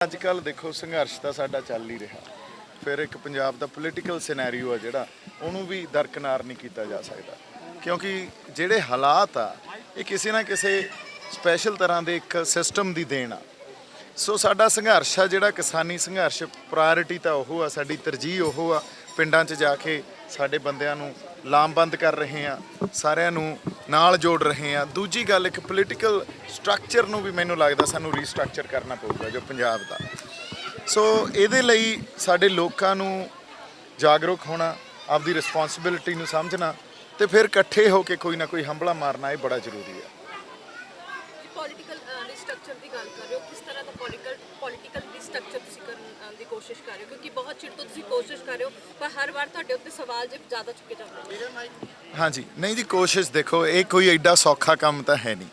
अजकल देखो संघर्ष तो साडा चल ही रहा, फिर एक पंजाब का पोलीटिकल सिनैरियो है जिहड़ा उहनूं भी दरकिनार नहीं किया जा सकता, क्योंकि जिहड़े हालात आ ये किसी ना किसी स्पैशल तरह के एक सिस्टम की देन आ। सो साडा संघर्ष आ जिहड़ा किसानी संघर्ष प्रायोरिटी तो वो आ, साडी तरजीह वो आ। पिंडां 'च जाके साडे बंदियां नूं लामबंद कर रहे हैं, सारिਆਂ ਨੂੰ ਨਾਲ जोड़ रहे हैं। दूजी गल एक पोलीटिकल स्ट्रक्चर ਨੂੰ भी मैनूं लगदा सानूं रीस्ट्रक्चर करना पऊगा जो पंजाब दा। सो ਇਹਦੇ ਲਈ ਸਾਡੇ ਲੋਕਾਂ ਨੂੰ ਜਾਗਰੂਕ ਹੋਣਾ, ਆਪਦੀ ਰਿਸਪੌਂਸਿਬਿਲਿਟੀ ਨੂੰ ਸਮਝਣਾ ਤੇ ਫਿਰ ਇਕੱਠੇ ਹੋ ਕੇ ਕੋਈ ਨਾ ਕੋਈ ਹੰਭਲਾ ਮਾਰਨਾ ਇਹ ਬੜਾ ਜ਼ਰੂਰੀ ਹੈ। ਪੋਲੀਟੀਕਲ ਰਿਸਟਰਕਚਰ ਦੀ ਗੱਲ ਕਰ ਰਹੇ ਹੋ, ਕਿਸ ਤਰ੍ਹਾਂ ਦਾ ਪੋਲੀਟੀਕਲ ਰਿਸਟਰਕਚਰ ਤੁਸੀਂ ਕਰਨ ਦੀ ਕੋਸ਼ਿਸ਼ ਕਰ ਰਹੇ ਹੋ, ਕਿਉਂਕਿ ਬਹੁਤ ਚਿਰ ਤੋਂ ਤੁਸੀਂ ਕੋਸ਼ਿਸ਼ ਕਰ ਰਹੇ ਹੋ ਪਰ ਹਰ ਵਾਰ ਤੁਹਾਡੇ ਉੱਤੇ ਸਵਾਲ ਜ਼ਿਆਦਾ ਚੁੱਕੇ ਜਾਂਦੇ ਨੇ। ਹਾਂਜੀ ਨਹੀਂ ਜੀ, ਕੋਸ਼ਿਸ਼ ਦੇਖੋ ਇਹ ਕੋਈ ਐਡਾ ਸੌਖਾ ਕੰਮ ਤਾਂ ਹੈ ਨਹੀਂ,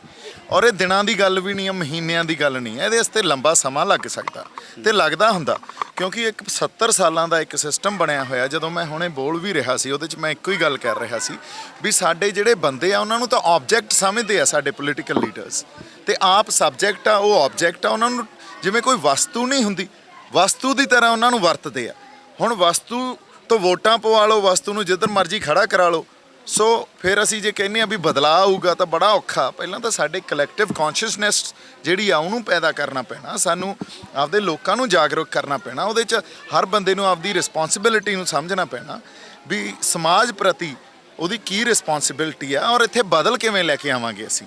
ਔਰ ਇਹ ਦਿਨਾਂ ਦੀ ਗੱਲ ਵੀ ਨਹੀਂ ਹੈ, ਮਹੀਨਿਆਂ ਦੀ ਗੱਲ ਨਹੀਂ ਹੈ, ਇਹਦੇ ਵਾਸਤੇ ਲੰਬਾ ਸਮਾਂ ਲੱਗ ਸਕਦਾ ਤੇ ਲੱਗਦਾ ਹੁੰਦਾ, ਕਿਉਂਕਿ ਇੱਕ 70 ਸਾਲਾਂ ਦਾ ਇੱਕ ਸਿਸਟਮ ਬਣਿਆ ਹੋਇਆ। ਜਦੋਂ ਮੈਂ ਹੁਣੇ ਬੋਲ ਵੀ ਰਿਹਾ ਸੀ ਉਹਦੇ 'ਚ ਮੈਂ ਇੱਕੋ ਹੀ ਗੱਲ ਕਰ ਰਿਹਾ ਸੀ ਵੀ ਸਾਡੇ ਜਿਹੜੇ ਬੰਦੇ ਆ ਉਹਨਾਂ ਨੂੰ ਤਾਂ ਆਬਜੈਕਟ ਸਮਝਦੇ ਆ ਸਾਡੇ ਪੋਲੀਟੀਕਲ ਲੀਡਰਸ, ਤੇ ਆਪ ਸਬਜੈਕਟ ਆ, ਉਹ ਆਬਜੈਕਟ ਆ। ਉਹਨਾਂ ਨੂੰ ਜਿਵੇਂ ਕੋਈ ਵਸਤੂ ਨਹੀਂ ਹੁੰਦੀ, ਵਸਤੂ ਦੀ ਤਰ੍ਹਾਂ ਉਹਨਾਂ ਨੂੰ ਵਰਤਦੇ ਆ। ਹੁਣ ਵਸਤੂ ਤੋਂ ਵੋਟਾਂ ਪਵਾ ਲਓ, ਵਸਤੂ ਨੂੰ ਜਿੱਧਰ ਮਰਜ਼ੀ ਖੜਾ ਕਰਾ ਲਓ। ਸੋ ਫਿਰ ਅਸੀਂ ਜੇ ਕਹਿੰਦੇ ਆ ਵੀ ਬਦਲਾਅ ਆਊਗਾ ਤਾਂ ਬੜਾ ਔਖਾ। ਪਹਿਲਾਂ ਤਾਂ ਸਾਡੇ ਕਲੈਕਟਿਵ ਕੌਨਸ਼ੀਅਸਨੈਸ ਜਿਹੜੀ ਆ ਉਹਨੂੰ ਪੈਦਾ ਕਰਨਾ ਪੈਣਾ, ਸਾਨੂੰ ਆਪਦੇ ਲੋਕਾਂ ਨੂੰ ਜਾਗਰੂਕ ਕਰਨਾ ਪੈਣਾ। ਉਹਦੇ 'ਚ ਹਰ ਬੰਦੇ ਨੂੰ ਆਪਦੀ ਰਿਸਪੌਂਸਿਬਿਲਿਟੀ ਨੂੰ ਸਮਝਣਾ ਪੈਣਾ ਵੀ ਸਮਾਜ ਪ੍ਰਤੀ ਉਹਦੀ ਕੀ ਰਿਸਪੌਂਸਿਬਿਲਿਟੀ ਆ ਔਰ ਇੱਥੇ ਬਦਲ ਕਿਵੇਂ ਲੈ ਕੇ ਆਵਾਂਗੇ ਅਸੀਂ।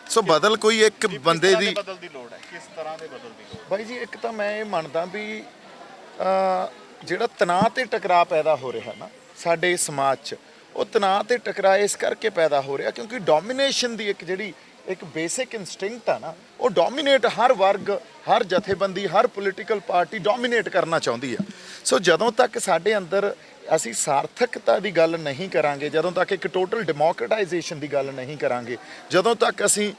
ਸੋ ਬਦਲ ਕੋਈ ਇੱਕ ਬੰਦੇ ਦੀ ਬਦਲ ਦੀ ਲੋੜ ਹੈ, ਕਿਸ ਤਰ੍ਹਾਂ ਦੇ ਬਦਲ ਦੀ ਲੋੜ? ਬਾਈ ਜੀ ਇੱਕ ਤਾਂ ਮੈਂ ਇਹ ਮੰਨਦਾ ਵੀ ਜਿਹੜਾ ਤਣਾਅ ਤੇ ਟਕਰਾਅ ਪੈਦਾ ਹੋ ਰਿਹਾ ਨਾ ਸਾਡੇ ਸਮਾਜ 'ਚ, ਉਹ ਤਣਾਅ ਤੇ ਟਕਰਾਅ ਇਸ ਕਰਕੇ ਪੈਦਾ ਹੋ ਰਿਹਾ ਕਿਉਂਕਿ ਡੋਮੀਨੇਸ਼ਨ ਦੀ ਇੱਕ ਜਿਹੜੀ ਇੱਕ ਬੇਸਿਕ ਇਨਸਟਿੰਕਟ ਆ ਨਾ, ਉਹ ਡੋਮੀਨੇਟ ਹਰ ਵਰਗ, ਹਰ ਜਥੇਬੰਦੀ, ਹਰ ਪੋਲੀਟੀਕਲ ਪਾਰਟੀ ਡੋਮੀਨੇਟ ਕਰਨਾ ਚਾਹੁੰਦੀ ਆ। ਸੋ ਜਦੋਂ ਤੱਕ ਸਾਡੇ ਅੰਦਰ ਅਸੀਂ ਸਾਰਥਕਤਾ ਦੀ ਗੱਲ ਨਹੀਂ ਕਰਾਂਗੇ, ਜਦੋਂ ਤੱਕ ਇੱਕ ਟੋਟਲ ਡੈਮੋਕਰਟਾਈਜੇਸ਼ਨ ਦੀ ਗੱਲ ਨਹੀਂ ਕਰਾਂਗੇ, ਜਦੋਂ ਤੱਕ ਅਸੀਂ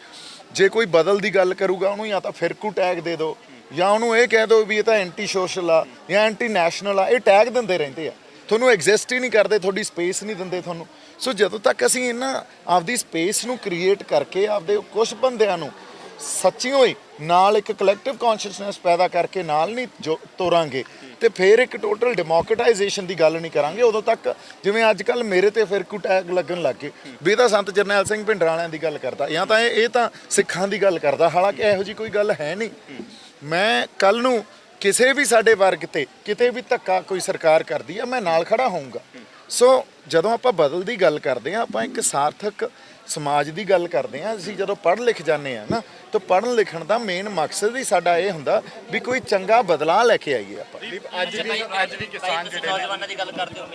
ਜੇ ਕੋਈ ਬਦਲ ਦੀ ਗੱਲ ਕਰੂਗਾ ਉਹਨੂੰ ਜਾਂ ਤਾਂ ਫਿਰਕੂ ਟੈਗ ਦੇ ਦਿਓ ਜਾਂ ਉਹਨੂੰ ਇਹ ਕਹਿ ਦਿਓ ਵੀ ਇਹ ਤਾਂ ਐਂਟੀ ਸੋਸ਼ਲ ਆ ਜਾਂ ਐਂਟੀ ਨੈਸ਼ਨਲ ਆ, ਇਹ ਟੈਗ ਦਿੰਦੇ ਰਹਿੰਦੇ ਆ, ਤੁਹਾਨੂੰ ਐਗਜ਼ਿਸਟ ਹੀ ਨਹੀਂ ਕਰਦੇ, ਤੁਹਾਡੀ ਸਪੇਸ ਨਹੀਂ ਦਿੰਦੇ ਤੁਹਾਨੂੰ। ਸੋ ਜਦੋਂ ਤੱਕ ਅਸੀਂ ਇਹਨਾਂ ਆਪਦੀ ਸਪੇਸ ਨੂੰ ਕ੍ਰੀਏਟ ਕਰਕੇ ਆਪਦੇ ਕੁਝ ਬੰਦਿਆਂ ਨੂੰ ਸੱਚੀਓ ਹੀ ਨਾਲ ਇੱਕ ਕਲੈਕਟਿਵ ਕੌਨਸ਼ੀਅਸਨੈਸ ਪੈਦਾ ਕਰਕੇ ਨਾਲ ਨਹੀਂ ਜੋ ਤੋਰਾਂਗੇ ਤੇ ਫਿਰ ਇੱਕ ਟੋਟਲ ਡੈਮੋਕਰਟਾਈਜੇਸ਼ਨ ਦੀ ਗੱਲ ਨਹੀਂ ਕਰਾਂਗੇ, ਉਦੋਂ ਤੱਕ ਜਿਵੇਂ ਅੱਜ ਕੱਲ੍ਹ ਮੇਰੇ ਤੇ ਫਿਰਕੂ ਟੈਗ ਲੱਗਣ ਲੱਗ ਗਏ ਵੀ ਇਹ ਤਾਂ ਸੰਤ ਜਰਨੈਲ ਸਿੰਘ ਭਿੰਡਰਾਂ ਦੀ ਗੱਲ ਕਰਦਾ ਜਾਂ ਤਾਂ ਇਹ ਤਾਂ ਸਿੱਖਾਂ ਦੀ ਗੱਲ ਕਰਦਾ, ਹਾਲਾਂਕਿ ਇਹੋ ਜਿਹੀ ਕੋਈ ਗੱਲ ਹੈ ਨਹੀਂ। ਮੈਂ ਕੱਲ੍ਹ ਨੂੰ ਕਿਸੇ ਵੀ ਸਾਡੇ ਵਰਗ ਤੇ ਕਿਤੇ ਵੀ ਧੱਕਾ ਕੋਈ ਸਰਕਾਰ ਕਰਦੀ ਆ ਮੈਂ ਨਾਲ ਖੜਾ ਹੋਊਂਗਾ। ਸੋ ਜਦੋਂ ਆਪਾਂ ਬਦਲ ਦੀ ਗੱਲ ਕਰਦੇ ਹਾਂ, ਆਪਾਂ ਇੱਕ ਸਾਰਥਕ ਸਮਾਜ ਦੀ ਗੱਲ ਕਰਦੇ ਹਾਂ। ਅਸੀਂ ਜਦੋਂ ਪੜ੍ਹ ਲਿਖ ਜਾਂਦੇ ਹਾਂ ਨਾ ਤਾਂ ਪੜ੍ਹਨ ਲਿਖਣ ਦਾ ਮੇਨ ਮਕਸਦ ਹੀ ਸਾਡਾ ਇਹ ਹੁੰਦਾ ਵੀ ਕੋਈ ਚੰਗਾ ਬਦਲਾਅ ਲੈ ਕੇ ਆਈਏ ਆਪਾਂ। ਅੱਜ ਵੀ ਕਿਸਾਨ ਜਿਹੜੇ ਨੌਜਵਾਨਾਂ ਦੀ ਗੱਲ ਕਰਦੇ ਹੋ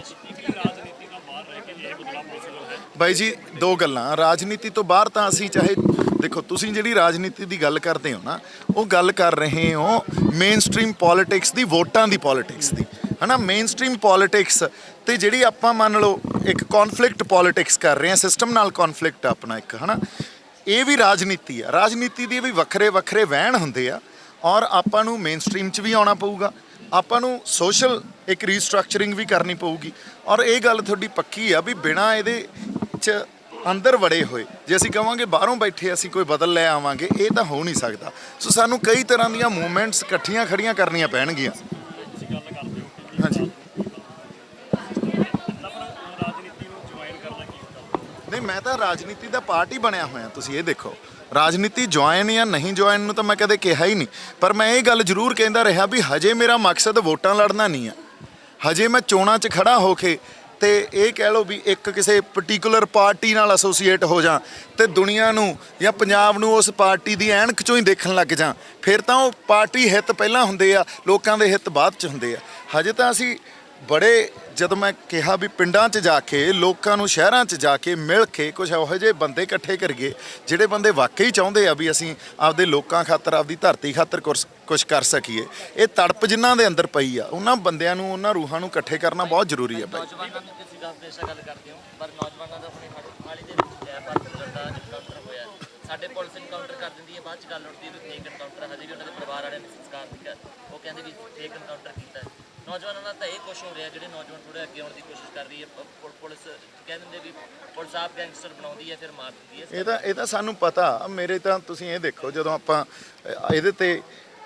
ਬਾਈ ਜੀ, ਦੋ ਗੱਲਾਂ। ਰਾਜਨੀਤੀ ਤੋਂ ਬਾਹਰ ਤਾਂ ਅਸੀਂ ਚਾਹੇ ਦੇਖੋ, ਤੁਸੀਂ ਜਿਹੜੀ ਰਾਜਨੀਤੀ ਦੀ ਗੱਲ ਕਰਦੇ ਹੋ ਨਾ ਉਹ ਗੱਲ ਕਰ ਰਹੇ ਹੋ ਮੇਨ ਸਟ੍ਰੀਮ ਪੋਲੀਟਿਕਸ ਦੀ, ਵੋਟਾਂ ਦੀ ਪੋਲੀਟਿਕਸ ਦੀ, ਹੈ ਨਾ। ਮੇਨ ਸਟ੍ਰੀਮ ਪੋਲੀਟਿਕਸ ਤੇ ਜਿਹੜੀ ਆਪਾਂ ਮੰਨ ਲਓ ਇੱਕ ਕੌਨਫਲਿਕਟ ਪੋਲੀਟਿਕਸ ਕਰ ਰਹੇ ਹਾਂ, ਸਿਸਟਮ ਨਾਲ ਕੌਨਫਲਿਕਟ ਆਪਣਾ ਇੱਕ, ਹੈ ਨਾ, ਇਹ ਵੀ ਰਾਜਨੀਤੀ ਆ। ਰਾਜਨੀਤੀ ਦੇ ਵੀ ਵੱਖਰੇ ਵੱਖਰੇ ਵਹਿਣ ਹੁੰਦੇ ਆ ਔਰ ਆਪਾਂ ਨੂੰ ਮੇਨ ਸਟ੍ਰੀਮ 'ਚ ਵੀ ਆਉਣਾ ਪਊਗਾ, ਆਪਾਂ ਨੂੰ ਸੋਸ਼ਲ ਇੱਕ ਰੀਸਟਰਕਚਰਿੰਗ ਵੀ ਕਰਨੀ ਪਊਗੀ। ਔਰ ਇਹ ਗੱਲ ਤੁਹਾਡੀ ਪੱਕੀ ਆ ਵੀ ਬਿਨਾਂ ਇਹਦੇ 'ਚ ਅੰਦਰ ਵੜੇ ਹੋਏ ਜੇ ਅਸੀਂ ਕਹਾਂਗੇ ਬਾਹਰੋਂ ਬੈਠੇ ਅਸੀਂ ਕੋਈ ਬਦਲ ਲੈ ਆਵਾਂਗੇ, ਇਹ ਤਾਂ ਹੋ ਨਹੀਂ ਸਕਦਾ। ਸੋ ਸਾਨੂੰ ਕਈ ਤਰ੍ਹਾਂ ਦੀਆਂ ਮੂਵਮੈਂਟਸ ਇਕੱਠੀਆਂ ਖੜੀਆਂ ਕਰਨੀਆਂ ਪੈਣਗੀਆਂ। ਹਾਂਜੀ ਨਹੀਂ, ਮੈਂ ਤਾਂ ਰਾਜਨੀਤੀ ਦਾ ਪਾਰਟ ਹੀ ਬਣਿਆ ਹੋਇਆ। ਤੁਸੀਂ ਇਹ ਦੇਖੋ, ਰਾਜਨੀਤੀ ਜੁਆਇਨ ਜਾਂ ਨਹੀਂ ਜੁਆਇਨ ਨੂੰ ਤਾਂ ਮੈਂ ਕਦੇ ਕਿਹਾ ਹੀ ਨਹੀਂ, ਪਰ ਮੈਂ ਇਹ ਗੱਲ ਜ਼ਰੂਰ ਕਹਿੰਦਾ ਰਿਹਾ ਵੀ ਹਜੇ ਮੇਰਾ ਮਕਸਦ ਵੋਟਾਂ ਲੜਨਾ ਨਹੀਂ ਆ। ਹਜੇ ਮੈਂ ਚੋਣਾਂ 'ਚ ਖੜਾ ਹੋ ਕੇ ਤੇ ਇਹ ਕਹਿ ਲਓ ਵੀ ਇੱਕ ਕਿਸੇ ਪਰਟੀਕੂਲਰ ਪਾਰਟੀ ਨਾਲ ਐਸੋਸੀਏਟ ਹੋ ਜਾ ਤੇ ਦੁਨੀਆ ਨੂੰ ਜਾਂ ਪੰਜਾਬ ਨੂੰ ਉਸ ਪਾਰਟੀ ਦੀ ਐਨਕ 'ਚੋਂ ਹੀ ਦੇਖਣ ਲੱਗ ਜਾ, ਫਿਰ ਤਾਂ ਉਹ ਪਾਰਟੀ ਹਿੱਤ ਪਹਿਲਾਂ ਹੁੰਦੇ ਆ, ਲੋਕਾਂ ਦੇ ਹਿੱਤ ਬਾਅਦ 'ਚ ਹੁੰਦੇ ਆ। ਹਜੇ ਤਾਂ ਅਸੀਂ ਬੜੇ, ਜਦੋਂ ਮੈਂ ਕਿਹਾ ਵੀ ਪਿੰਡਾਂ 'ਚ ਜਾ ਕੇ ਲੋਕਾਂ ਨੂੰ ਸ਼ਹਿਰਾਂ 'ਚ ਜਾ ਕੇ ਮਿਲ ਕੇ ਕੁਝ ਇਹੋ ਜਿਹੇ ਬੰਦੇ ਇਕੱਠੇ ਕਰੀਏ ਜਿਹੜੇ ਬੰਦੇ ਵਾਕਈ ਚਾਹੁੰਦੇ ਆ ਵੀ ਅਸੀਂ ਆਪਦੇ ਲੋਕਾਂ ਖਾਤਰ, ਆਪਦੀ ਧਰਤੀ ਖਾਤਰ ਕੁਝ ਕਰ ਸਕੀਏ। ਇਹ ਤੜਪ ਜਿਨ੍ਹਾਂ ਦੇ ਅੰਦਰ ਪਈ ਆ ਉਹਨਾਂ ਬੰਦਿਆਂ ਨੂੰ, ਉਹਨਾਂ ਰੂਹਾਂ ਨੂੰ ਇਕੱਠੇ ਕਰਨਾ ਬਹੁਤ ਜ਼ਰੂਰੀ ਹੈ। ਨੌਜਵਾਨਾਂ ਨੂੰ ਤੁਸੀਂ ਹਮੇਸ਼ਾ ਗੱਲ ਕਰਦੇ ਹੋ ਪਰ ਨੌਜਵਾਨਾਂ ਦਾ ਆਪਣੇ ਹਾਲ ਹੀ ਦੇ ਵਿੱਚ ਪਾਕਿਸਤਾਨ ਦਾ ਐਨਕਾਊਂਟਰ ਹੋਇਆ, ਸਾਡੇ ਪੁਲਿਸ ਐਨਕਾਊਂਟਰ ਕਰ ਦਿੰਦੀ ਹੈ, ਬਾਅਦ 'ਚ ਗੱਲ ਉੱਠਦੀ ਵੀ ਫੇਕ ਐਨਕਾਊਂਟਰ, ਹਜੇ ਵੀ ਉਹਨਾਂ ਦੇ ਪਰਿਵਾਰ ਵਾਲਿਆਂ ਨੇ ਸੰਸਕਾਰ ਨਹੀਂ ਕੀਤਾ, ਉਹ ਕਹਿੰਦੇ ਵੀ ਫੇਕ ਐਨਕਾਊਂਟਰ ਕੀਤਾ। ਨੌਜਵਾਨਾਂ ਨਾਲ ਤਾਂ ਇਹ ਕੁਛ ਹੋ ਰਿਹਾ, ਜਿਹੜੇ ਨੌਜਵਾਨ ਥੋੜ੍ਹੇ ਅੱਗੇ ਆਉਣ ਦੀ ਕੋਸ਼ਿਸ਼ ਕਰ ਰਹੀ ਹੈ, ਪੁਲਿਸ ਕਹਿ ਦਿੰਦੇ ਵੀ ਪੁਲਿਸ ਆਪ ਗੈਂਗਸਟਰ ਬਣਾਉਂਦੀ ਹੈ ਫਿਰ ਮਾਰ ਦਿੰਦੀ ਹੈ। ਇਹ ਤਾਂ ਸਾਨੂੰ ਪਤਾ। ਮੇਰੇ ਤਾਂ ਤੁਸੀਂ ਇਹ ਦੇਖੋ, ਜਦੋਂ ਆਪਾਂ ਇਹਦੇ ਤੇ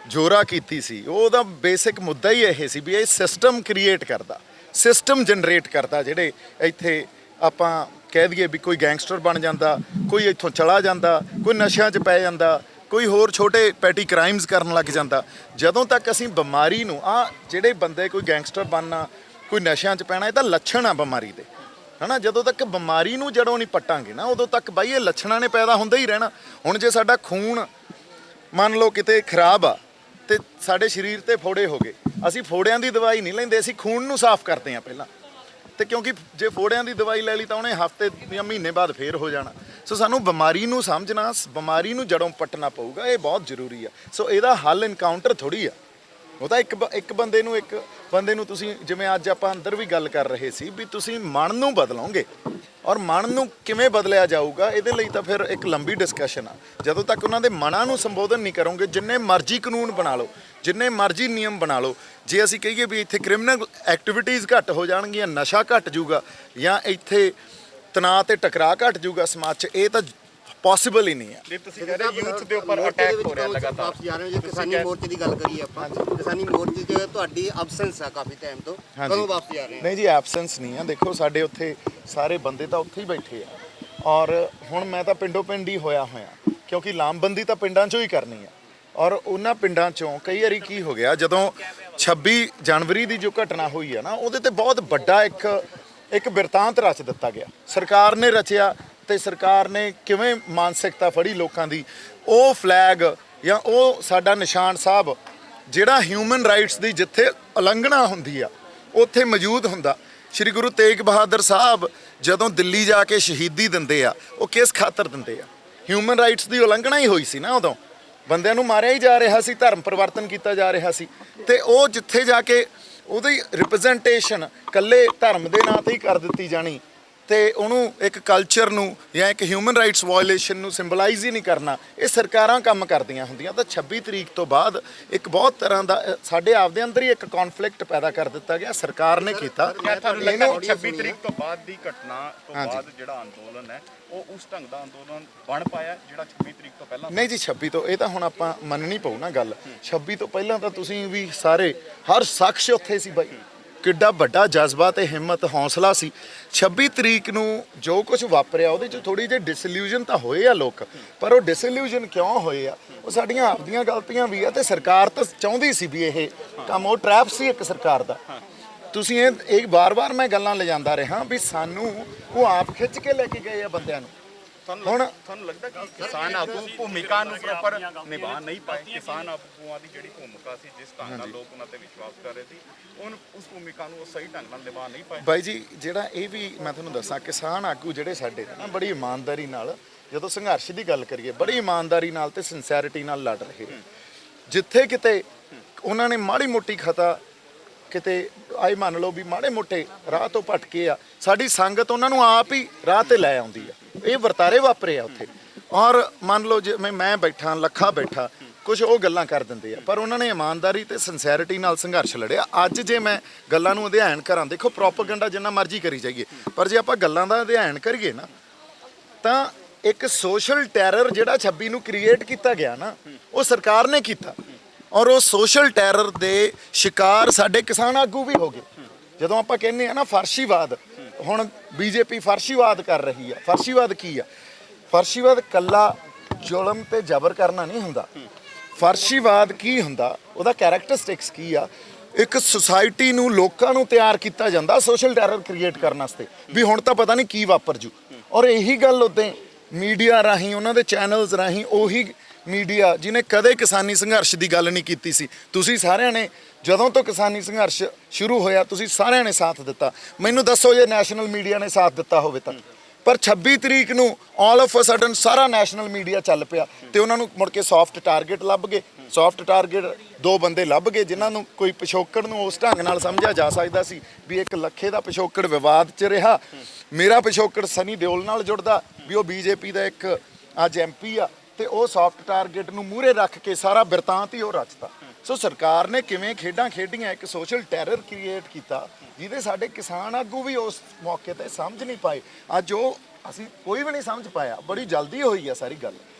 ਜੋਰਾ ਕੀਤੀ ਸੀ, ਉਹਦਾ ਬੇਸਿਕ ਮੁੱਦਾ ਹੀ ਇਹ ਸੀ ਵੀ ਇਹ ਸਿਸਟਮ ਕ੍ਰੀਏਟ ਕਰਦਾ, ਸਿਸਟਮ ਜਨਰੇਟ ਕਰਦਾ, ਜਿਹੜੇ ਇੱਥੇ ਆਪਾਂ ਕਹਿ ਦਈਏ ਵੀ ਕੋਈ ਗੈਂਗਸਟਰ ਬਣ ਜਾਂਦਾ, ਕੋਈ ਇੱਥੋਂ ਚਲਾ ਜਾਂਦਾ, ਕੋਈ ਨਸ਼ਿਆਂ 'ਚ ਪੈ ਜਾਂਦਾ, ਕੋਈ ਹੋਰ ਛੋਟੇ ਪੈਟੀ ਕ੍ਰਾਈਮਸ ਕਰਨ ਲੱਗ ਜਾਂਦਾ। ਜਦੋਂ ਤੱਕ ਅਸੀਂ ਬਿਮਾਰੀ ਨੂੰ ਜਿਹੜੇ ਬੰਦੇ ਕੋਈ ਗੈਂਗਸਟਰ ਬਣਨਾ, ਕੋਈ ਨਸ਼ਿਆਂ 'ਚ ਪੈਣਾ, ਇਹ ਤਾਂ ਲੱਛਣ ਆ ਬਿਮਾਰੀ ਦੇ, ਹਨਾ। ਜਦੋਂ ਤੱਕ ਬਿਮਾਰੀ ਨੂੰ ਜੜੋਂ ਨਹੀਂ ਪੱਟਾਂਗੇ ਨਾ, ਉਦੋਂ ਤੱਕ ਬਾਈ ਇਹ ਲੱਛਣਾਂ ਨੇ ਪੈਦਾ ਹੁੰਦਾ ਹੀ ਰਹਿਣਾ। ਹੁਣ ਜੇ ਸਾਡਾ ਖੂਨ ਮੰਨ ਲਓ ਕਿਤੇ ਖਰਾਬ ਆ ਤੇ ਸਾਡੇ ਸਰੀਰ ਤੇ ਫੋੜੇ ਹੋ ਗਏ, ਅਸੀਂ ਫੋੜਿਆਂ ਦੀ ਦਵਾਈ ਨਹੀਂ ਲੈਂਦੇ, ਅਸੀਂ ਖੂਨ ਨੂੰ ਸਾਫ਼ ਕਰਦੇ ਹਾਂ ਪਹਿਲਾਂ। ਤੇ ਕਿਉਂਕਿ ਜੇ ਫੋੜਿਆਂ ਦੀ ਦਵਾਈ ਲੈ ਲਈ ਤਾਂ ਉਹਨੇ ਹਫ਼ਤੇ ਜਾਂ ਮਹੀਨੇ ਬਾਅਦ ਫੇਰ ਹੋ ਜਾਣਾ। ਸੋ ਸਾਨੂੰ ਬਿਮਾਰੀ ਨੂੰ ਸਮਝਣਾ, ਬਿਮਾਰੀ ਨੂੰ ਜੜੋਂ ਪੱਟਣਾ ਪਊਗਾ, ਇਹ ਬਹੁਤ ਜ਼ਰੂਰੀ ਆ। ਸੋ ਇਹਦਾ ਹੱਲ ਇਨਕਾਊਂਟਰ ਥੋੜ੍ਹੀ ਆ, ਉਹ ਤਾਂ ਇੱਕ ਬੰਦੇ ਨੂੰ ਤੁਸੀਂ ਜਿਵੇਂ ਅੱਜ ਆਪਾਂ ਅੰਦਰ ਵੀ ਗੱਲ ਕਰ ਰਹੇ ਸੀ ਵੀ ਤੁਸੀਂ ਮਨ ਨੂੰ ਬਦਲੋਗੇ, ਔਰ ਮਨ ਨੂੰ ਕਿਵੇਂ ਬਦਲਿਆ ਜਾਊਗਾ ਇਹਦੇ ਲਈ ਤਾਂ ਫਿਰ ਇੱਕ ਲੰਬੀ ਡਿਸਕਸ਼ਨ ਆ। ਜਦੋਂ ਤੱਕ ਉਹਨਾਂ ਦੇ ਮਨਾਂ ਨੂੰ ਸੰਬੋਧਨ ਨਹੀਂ ਕਰੋਗੇ, ਜਿੰਨੇ ਮਰਜ਼ੀ ਕਾਨੂੰਨ ਬਣਾ ਲਓ, ਜਿੰਨੇ ਮਰਜ਼ੀ ਨਿਯਮ ਬਣਾ ਲਓ, ਜੇ ਅਸੀਂ ਕਹੀਏ ਵੀ ਇੱਥੇ ਕ੍ਰਿਮੀਨਲ ਐਕਟੀਵਿਟੀਜ਼ ਘੱਟ ਹੋ ਜਾਣਗੀਆਂ, ਨਸ਼ਾ ਘੱਟ ਜਾਊਗਾ, ਜਾਂ ਇੱਥੇ ਤਣਾਅ ਤੇ ਟਕਰਾਅ ਘੱਟ ਜਾਊਗਾ ਸਮਾਜ 'ਚ, ਇਹ ਤਾਂ ਪੋਸੀਬਲ ਹੀ ਨਹੀਂ ਹੈ। ਜੇ ਤੁਸੀਂ ਕਹਿੰਦੇ ਯੂਥ ਦੇ ਉੱਪਰ ਅਟੈਕ ਹੋ ਰਿਹਾ ਲਗਾਤਾਰ, ਵਾਪਸ ਜਾ ਰਹੇ ਹੋ, ਜੇ ਕਿਸਾਨੀ ਮੋਰਚੇ ਦੀ ਗੱਲ ਕਰੀਏ ਆਪਾਂ, ਕਿਸਾਨੀ ਮੋਰਚੇ 'ਚ ਤੁਹਾਡੀ ਐਬਸੈਂਸ ਆ ਕਾਫੀ ਟਾਈਮ ਤੋਂ, ਕਦੋਂ ਵਾਪਸ ਜਾ ਰਹੇ ਹੋ? ਨਹੀਂ ਜੀ, ਐਬਸੈਂਸ ਨਹੀਂ ਆ। ਦੇਖੋ ਸਾਡੇ ਉੱਥੇ ਸਾਰੇ ਬੰਦੇ ਤਾਂ ਉੱਥੇ ਹੀ ਬੈਠੇ ਆ, ਔਰ ਹੁਣ ਮੈਂ ਤਾਂ ਪਿੰਡੋਂ ਪਿੰਡ ਹੀ ਹੋਇਆ, ਕਿਉਂਕਿ ਲਾਮਬੰਦੀ ਤਾਂ ਪਿੰਡਾਂ 'ਚੋਂ ਹੀ ਕਰਨੀ ਆ। ਔਰ ਉਹਨਾਂ ਪਿੰਡਾਂ 'ਚੋਂ ਕਈ ਵਾਰੀ ਕੀ ਹੋ ਗਿਆ, ਜਦੋਂ 26 ਜਨਵਰੀ ਦੀ ਜੋ ਘਟਨਾ ਹੋਈ ਆ ਨਾ, ਉਹਦੇ ਤੇ ਬਹੁਤ ਵੱਡਾ ਇੱਕ ਬਿਰਤਾਂਤ ਰਚ ਦਿੱਤਾ ਗਿਆ, ਸਰਕਾਰ ਨੇ ਰਚਿਆ। ਤੇ ਸਰਕਾਰ ਨੇ ਕਿਵੇਂ ਮਾਨਸਿਕਤਾ ਫੜੀ ਲੋਕਾਂ ਦੀ, ਉਹ ਫਲੈਗ ਜਾਂ ਉਹ ਸਾਡਾ ਨਿਸ਼ਾਨ ਸਾਹਿਬ ਜਿਹੜਾ ਹਿਊਮਨ ਰਾਈਟਸ ਦੀ ਜਿੱਥੇ ਉਲੰਘਣਾ ਹੁੰਦੀ ਆ ਉੱਥੇ ਮੌਜੂਦ ਹੁੰਦਾ। ਸ਼੍ਰੀ ਗੁਰੂ ਤੇਗ ਬਹਾਦਰ ਸਾਹਿਬ ਜਦੋਂ ਦਿੱਲੀ ਜਾ ਕੇ ਸ਼ਹੀਦੀ ਦਿੰਦੇ ਆ, ਉਹ ਕਿਸ ਖਾਤਰ ਦਿੰਦੇ ਆ? ਹਿਊਮਨ ਰਾਈਟਸ ਦੀ ਉਲੰਘਣਾ ਹੀ ਹੋਈ ਸੀ ਨਾ, ਉਦੋਂ ਬੰਦਿਆਂ ਨੂੰ ਮਾਰਿਆ ਹੀ ਜਾ ਰਿਹਾ ਸੀ, ਧਰਮ ਪਰਿਵਰਤਨ ਕੀਤਾ ਜਾ ਰਿਹਾ ਸੀ। ਤੇ ਉਹ ਜਿੱਥੇ ਜਾ ਕੇ ਉਹਦੀ ਰਿਪਰੈਜ਼ੈਂਟੇਸ਼ਨ ਇਕੱਲੇ ਧਰਮ ਦੇ ਨਾਂ ਤੇ ਹੀ ਕਰ ਦਿੱਤੀ ਜਾਣੀ, ਤੇ ਉਹਨੂੰ ਇੱਕ ਕਲਚਰ ਨੂੰ ਜਾਂ ਇੱਕ ਹਿਊਮਨ ਰਾਈਟਸ ਵਾਇਓਲੇਸ਼ਨ ਨੂੰ ਸਿੰਬਲਾਈਜ਼ ਹੀ ਨਹੀਂ ਕਰਨਾ, ਇਹ ਸਰਕਾਰਾਂ ਕੰਮ ਕਰਦੀਆਂ ਹੁੰਦੀਆਂ। ਤਾਂ 26 ਤਰੀਕ ਤੋਂ ਬਾਅਦ ਇੱਕ ਬਹੁਤ ਤਰ੍ਹਾਂ ਦਾ ਸਾਡੇ ਆਪਦੇ ਅੰਦਰ ਹੀ ਇੱਕ ਕੌਨਫਲਿਕਟ ਪੈਦਾ ਕਰ ਦਿੱਤਾ ਗਿਆ, ਸਰਕਾਰ ਨੇ ਕੀਤਾ। ਤੁਹਾਨੂੰ ਲੱਗਦਾ 26 ਤਰੀਕ ਤੋਂ ਬਾਅਦ ਦੀ ਘਟਨਾ ਤੋਂ ਬਾਅਦ ਜਿਹੜਾ ਅੰਦੋਲਨ ਹੈ ਉਹ ਉਸ ਢੰਗ ਦਾ ਅੰਦੋਲਨ ਬਣ ਪਾਇਆ ਜਿਹੜਾ 26 ਤਰੀਕ ਤੋਂ ਪਹਿਲਾਂ? ਨਹੀਂ ਜੀ, 26 ਤੋਂ ਇਹ ਤਾਂ ਹੁਣ ਆਪਾਂ ਮੰਨਣੀ ਪਊ ਨਾ ਗੱਲ। 26 ਤੋਂ ਪਹਿਲਾਂ ਤਾਂ ਤੁਸੀਂ ਵੀ ਸਾਰੇ, ਹਰ ਸ਼ਖਸ ਉੱਥੇ ਸੀ ਬਾਈ, ਕਿੱਡਾ ਵੱਡਾ ਜਜ਼ਬਾ ਤੇ ਹਿੰਮਤ ਹੌਸਲਾ ਸੀ। 26 ਤਰੀਕ ਨੂੰ ਜੋ ਕੁਝ ਵਾਪਰਿਆ ਉਹਦੇ 'ਚ ਥੋੜੀ ਜਿਹੀ ਡਿਸਇਲੂਜਨ ਤਾਂ ਹੋਏ ਆ ਲੋਕ, ਪਰ ਉਹ ਡਿਸਇਲੂਜਨ ਕਿਉਂ ਹੋਏ ਆ? ਉਹ ਸਾਡੀਆਂ ਆਪਦੀਆਂ ਗਲਤੀਆਂ ਵੀ ਆ, ਤੇ ਸਰਕਾਰ ਤਾਂ ਚਾਹੁੰਦੀ ਸੀ ਵੀ ਇਹ ਕੰਮ, ਉਹ ਟਰੈਪ ਸੀ ਇੱਕ ਸਰਕਾਰ ਦਾ। ਤੁਸੀਂ ਇਹ ਵਾਰ-ਵਾਰ ਮੈਂ ਗੱਲਾਂ ਲਿਜਾਂਦਾ ਰਿਹਾ ਵੀ ਸਾਨੂੰ ਉਹ ਆਪ ਖਿੱਚ ਕੇ ਲੈ ਕੇ ਗਏ ਆ ਬੰਦਿਆਂ ਨੂੰ। ਹੁਣ ਤੁਹਾਨੂੰ ਲੱਗਦਾ ਕਿ ਕਿਸਾਨ ਆਗੂ ਭੂਮਿਕਾ ਨੂੰ ਪ੍ਰੋਪਰ ਨਿਭਾ ਨਹੀਂ ਪਾਏ? ਕਿਸਾਨ ਆਗੂਆਂ ਦੀ ਜਿਹੜੀ ਭੂਮਿਕਾ ਸੀ, ਜਿਸ ਢੰਗ ਨਾਲ ਲੋਕ ਉਹਨਾਂ ਤੇ ਵਿਸ਼ਵਾਸ ਕਰ ਰਹੇ ਸੀ, ਉਸ ਭੂਮਿਕਾ ਨੂੰ ਉਹ ਸਹੀ ਢੰਗ ਨਾਲ ਨਿਭਾ ਨਹੀਂ ਪਾਏ? ਬਾਈ ਜੀ, ਜਿਹੜਾ ਇਹ ਵੀ ਮੈਂ ਤੁਹਾਨੂੰ ਦੱਸਾਂ, ਕਿਸਾਨ ਆਗੂ ਜਿਹੜੇ ਸਾਡੇ ਨਾ ਬੜੀ ਇਮਾਨਦਾਰੀ ਨਾਲ, ਜਦੋਂ ਸੰਘਰਸ਼ ਦੀ ਗੱਲ ਕਰੀਏ, ਬੜੀ ਇਮਾਨਦਾਰੀ ਨਾਲ ਤੇ ਸਿੰਸੈਰਿਟੀ ਨਾਲ ਲੜ ਰਹੇ। ਜਿੱਥੇ ਕਿਤੇ ਉਹਨਾਂ ਨੇ ਮਾੜੀ ਮੋਟੀ ਖਤਾ, ਕਿਤੇ ਆਈ ਮੰਨ ਲਓ ਵੀ ਮਾੜੇ ਮੋਟੇ ਰਾਹ ਤੋਂ ਭਟਕੇ ਆ, ਸਾਡੀ ਸੰਗਤ ਉਹਨਾਂ ਨੂੰ ਆਪ ਹੀ ਰਾਹ ਤੇ ਲੈ ਆਉਂਦੀ ਆ। ਇਹ ਵਰਤਾਰੇ ਵਾਪਰੇ ਆ ਉੱਥੇ। ਔਰ ਮੰਨ ਲਓ ਜਿਵੇਂ ਮੈਂ ਬੈਠਾ, ਲੱਖਾ ਬੈਠਾ, ਕੁਝ ਉਹ ਗੱਲਾਂ ਕਰ ਦਿੰਦੇ ਆ, ਪਰ ਉਹਨਾਂ ਨੇ ਇਮਾਨਦਾਰੀ ਤੇ ਸਿੰਸੈਰਿਟੀ ਨਾਲ ਸੰਘਰਸ਼ ਲੜਿਆ। ਅੱਜ ਜੇ ਮੈਂ ਗੱਲਾਂ ਨੂੰ ਅਧਿਐਨ ਕਰਾਂ, ਦੇਖੋ ਪ੍ਰੋਪੇਗੈਂਡਾ ਜਿੰਨਾ ਮਰਜ਼ੀ ਕਰੀ ਜਾਈਏ, ਪਰ ਜੇ ਆਪਾਂ ਗੱਲਾਂ ਦਾ ਅਧਿਐਨ ਕਰੀਏ ਨਾ, ਤਾਂ ਇੱਕ ਸੋਸ਼ਲ ਟੈਰਰ ਜਿਹੜਾ 26 ਨੂੰ ਕ੍ਰੀਏਟ ਕੀਤਾ ਗਿਆ ਨਾ, ਉਹ ਸਰਕਾਰ ਨੇ ਕੀਤਾ। ਔਰ ਉਹ ਸੋਸ਼ਲ ਟੈਰਰ ਦੇ ਸ਼ਿਕਾਰ ਸਾਡੇ ਕਿਸਾਨ ਆਗੂ ਵੀ ਹੋ ਗਏ। ਜਦੋਂ ਆਪਾਂ ਕਹਿੰਦੇ ਆ ਨਾ ਫਰਸ਼ੀਵਾਦ, ਹੁਣ ਬੀਜੇਪੀ ਫਰਸ਼ੀਵਾਦ ਕਰ ਰਹੀ ਆ। ਫਰਸ਼ੀਵਾਦ ਕੀ ਆ? ਫਰਸ਼ੀਵਾਦ ਕੱਲਾ ਜ਼ੁਲਮ ਤੇ ਜ਼ਬਰ ਕਰਨਾ ਨਹੀਂ ਹੁੰਦਾ। ਫਰਸ਼ੀਵਾਦ ਕੀ ਹੁੰਦਾ, ਉਹਦਾ ਕੈਰੈਕਟਰਿਸਟਿਕਸ ਕੀ ਆ? ਇੱਕ ਸੁਸਾਇਟੀ ਨੂੰ, ਲੋਕਾਂ ਨੂੰ ਤਿਆਰ ਕੀਤਾ ਜਾਂਦਾ ਸੋਸ਼ਲ ਟੈਰਰ ਕ੍ਰੀਏਟ ਕਰਨ ਵਾਸਤੇ, ਵੀ ਹੁਣ ਤਾਂ ਪਤਾ ਨਹੀਂ ਕੀ ਵਾਪਰ ਜੂ। ਔਰ ਇਹੀ ਗੱਲ ਉੱਤੇ ਮੀਡੀਆ ਰਾਹੀਂ, ਉਹਨਾਂ ਦੇ ਚੈਨਲਸ ਰਾਹੀਂ, ਉਹੀ ਮੀਡੀਆ ਜਿਹਨੇ ਕਦੇ ਕਿਸਾਨੀ ਸੰਘਰਸ਼ ਦੀ ਗੱਲ ਨਹੀਂ ਕੀਤੀ ਸੀ, ਤੁਸੀਂ ਸਾਰਿਆਂ ਨੇ ਜਦੋਂ ਤੋਂ ਕਿਸਾਨੀ ਸੰਘਰਸ਼ ਸ਼ੁਰੂ ਹੋਇਆ ਤੁਸੀਂ ਸਾਰਿਆਂ ਨੇ ਸਾਥ ਦਿੱਤਾ। ਮੈਨੂੰ ਦੱਸੋ ਜੇ ਨੈਸ਼ਨਲ ਮੀਡੀਆ ਨੇ ਸਾਥ ਦਿੱਤਾ ਹੋਵੇ ਤਾਂ। ਪਰ 26 ਤਰੀਕ ਨੂੰ ਆਲ ਆਫ ਅ ਸਡਨ ਸਾਰਾ ਨੈਸ਼ਨਲ ਮੀਡੀਆ ਚੱਲ ਪਿਆ, ਤੇ ਉਹਨਾਂ ਨੂੰ ਮੁੜ ਕੇ ਸੌਫਟ ਟਾਰਗੇਟ ਲੱਭ ਗਏ। ਸੌਫਟ ਟਾਰਗੇਟ 2 ਬੰਦੇ ਲੱਭ ਗਏ, ਜਿਨ੍ਹਾਂ ਨੂੰ ਕੋਈ ਪਿਛੋਕੜ ਨੂੰ ਉਸ ਢੰਗ ਨਾਲ ਸਮਝਿਆ ਜਾ ਸਕਦਾ ਸੀ ਵੀ ਇੱਕ ਲੱਖੇ ਦਾ ਪਿਛੋਕੜ ਵਿਵਾਦ 'ਚ ਰਿਹਾ, ਮੇਰਾ ਪਿਛੋਕੜ ਸਨੀ ਦਿਓਲ ਨਾਲ ਜੁੜਦਾ ਵੀ ਉਹ ਬੀਜੇਪੀ ਦਾ ਇੱਕ ਅੱਜ MP ਆ, ਤੇ ਉਹ ਸੌਫਟ ਟਾਰਗੇਟ ਨੂੰ ਮੂਹਰੇ ਰੱਖ ਕੇ ਸਾਰਾ ਬਿਰਤਾਂਤ ਹੀ ਉਹ ਰਚਤਾ। ਸੋ ਸਰਕਾਰ ਨੇ ਕਿਵੇਂ ਖੇਡਾਂ ਖੇਡੀਆਂ, ਇੱਕ ਸੋਸ਼ਲ ਟੈਰਰ ਕ੍ਰੀਏਟ ਕੀਤਾ, ਜਿਹਦੇ ਸਾਡੇ ਕਿਸਾਨ ਆਗੂ ਵੀ ਉਸ ਮੌਕੇ ਤੇ ਸਮਝ ਨਹੀਂ ਪਾਏ। ਅੱਜ ਉਹ ਅਸੀਂ ਕੋਈ ਵੀ ਨਹੀਂ ਸਮਝ ਪਾਇਆ, ਬੜੀ ਜਲਦੀ ਹੋਈ ਆ ਸਾਰੀ ਗੱਲ।